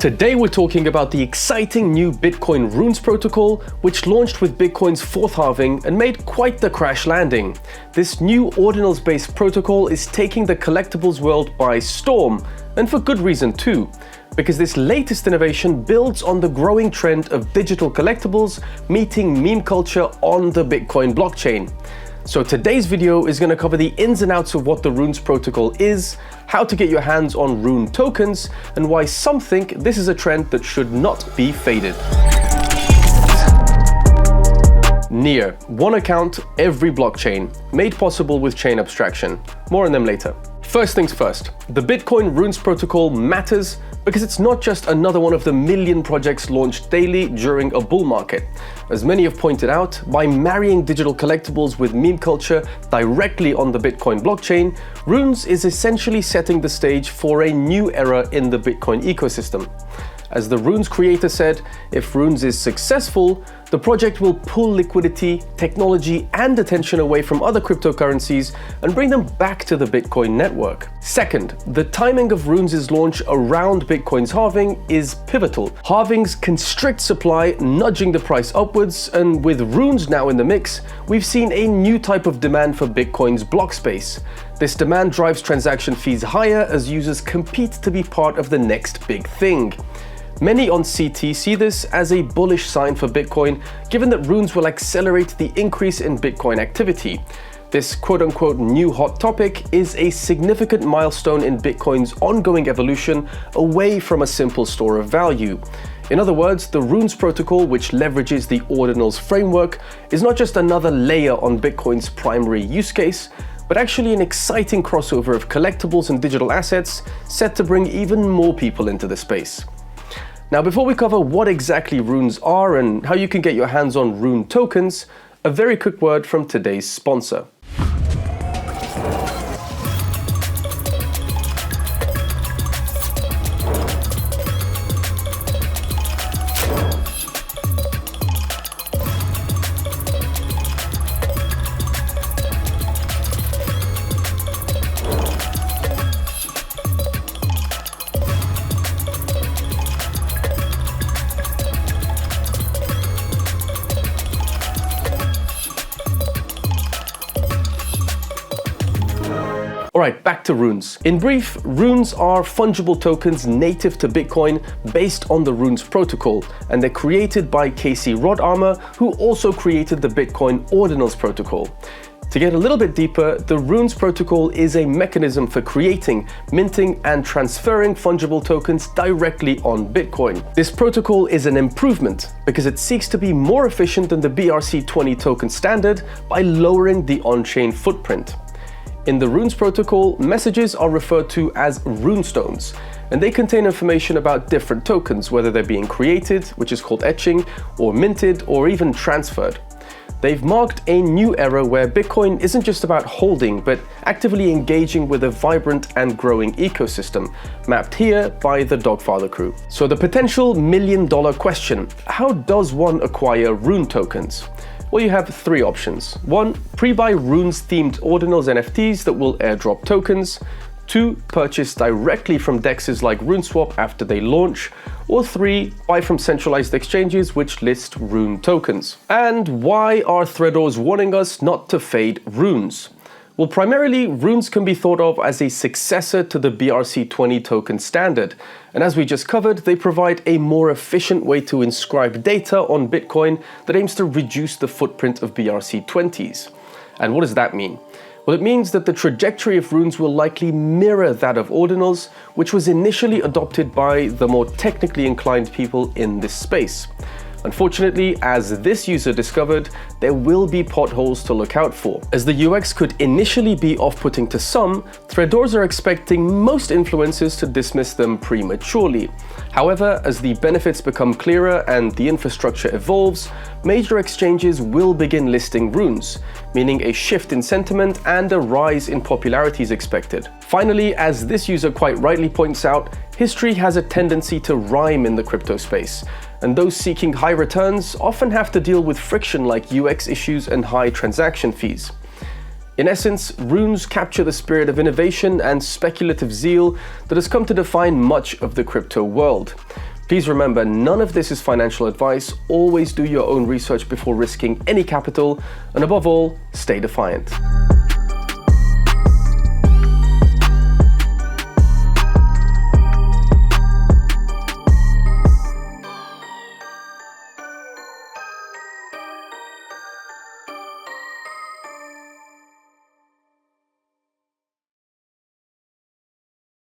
Today we're talking about the exciting new Bitcoin Runes protocol, which launched with Bitcoin's fourth halving and made quite the crash landing. This new Ordinals-based protocol is taking the collectibles world by storm, and for good reason too, because this latest innovation builds on the growing trend of digital collectibles meeting meme culture on the Bitcoin blockchain. So today's video is going to cover the ins and outs of what the Runes protocol is, how to get your hands on Rune Tokens, and why some think this is a trend that should not be faded. Near, one account, every blockchain, made possible with chain abstraction. More on them later. First things first, the Bitcoin Runes protocol matters because it's not just another one of the million projects launched daily during a bull market. As many have pointed out, by marrying digital collectibles with meme culture directly on the Bitcoin blockchain, Runes is essentially setting the stage for a new era in the Bitcoin ecosystem. As the Runes creator said, if Runes is successful, the project will pull liquidity, technology, and attention away from other cryptocurrencies and bring them back to the Bitcoin network. Second, the timing of Runes' launch around Bitcoin's halving is pivotal. Halvings constrict supply, nudging the price upwards, and with Runes now in the mix, we've seen a new type of demand for Bitcoin's block space. This demand drives transaction fees higher as users compete to be part of the next big thing. Many on CT see this as a bullish sign for Bitcoin, given that Runes will accelerate the increase in Bitcoin activity. This quote-unquote new hot topic is a significant milestone in Bitcoin's ongoing evolution away from a simple store of value. In other words, the Runes protocol, which leverages the Ordinals framework, is not just another layer on Bitcoin's primary use case, but actually an exciting crossover of collectibles and digital assets set to bring even more people into the space. Now, before we cover what exactly Runes are and how you can get your hands on Rune Tokens, a very quick word from today's sponsor. Alright, back to Runes. In brief, Runes are fungible tokens native to Bitcoin based on the Runes protocol, and they're created by Casey Rodarmer, who also created the Bitcoin Ordinals protocol. To get a little bit deeper, the Runes protocol is a mechanism for creating, minting, and transferring fungible tokens directly on Bitcoin. This protocol is an improvement because it seeks to be more efficient than the BRC-20 token standard by lowering the on-chain footprint. In the Runes protocol, messages are referred to as runestones, and they contain information about different tokens, whether they're being created, which is called etching, or minted, or even transferred. They've marked a new era where Bitcoin isn't just about holding, but actively engaging with a vibrant and growing ecosystem, mapped here by the Dogfather crew. So the potential million-dollar question: how does one acquire Rune tokens? Well, you have three options. 1. Pre-buy Runes-themed Ordinals NFTs that will airdrop tokens. 2. Purchase directly from dexes like RuneSwap after they launch. Or 3. Buy from centralized exchanges which list Rune tokens. And why are threadors warning us not to fade Runes? Well, primarily, Runes can be thought of as a successor to the BRC-20 token standard. And as we just covered, they provide a more efficient way to inscribe data on Bitcoin that aims to reduce the footprint of BRC-20s. And what does that mean? Well, it means that the trajectory of Runes will likely mirror that of Ordinals, which was initially adopted by the more technically inclined people in this space. Unfortunately, as this user discovered, there will be potholes to look out for. As the UX could initially be off-putting to some, threadors are expecting most influencers to dismiss them prematurely. However, as the benefits become clearer and the infrastructure evolves, major exchanges will begin listing Runes, meaning a shift in sentiment and a rise in popularity is expected. Finally, as this user quite rightly points out, history has a tendency to rhyme in the crypto space, and those seeking high returns often have to deal with friction like UX issues and high transaction fees. In essence, Runes capture the spirit of innovation and speculative zeal that has come to define much of the crypto world. Please remember, none of this is financial advice. Always do your own research before risking any capital, and above all, stay defiant.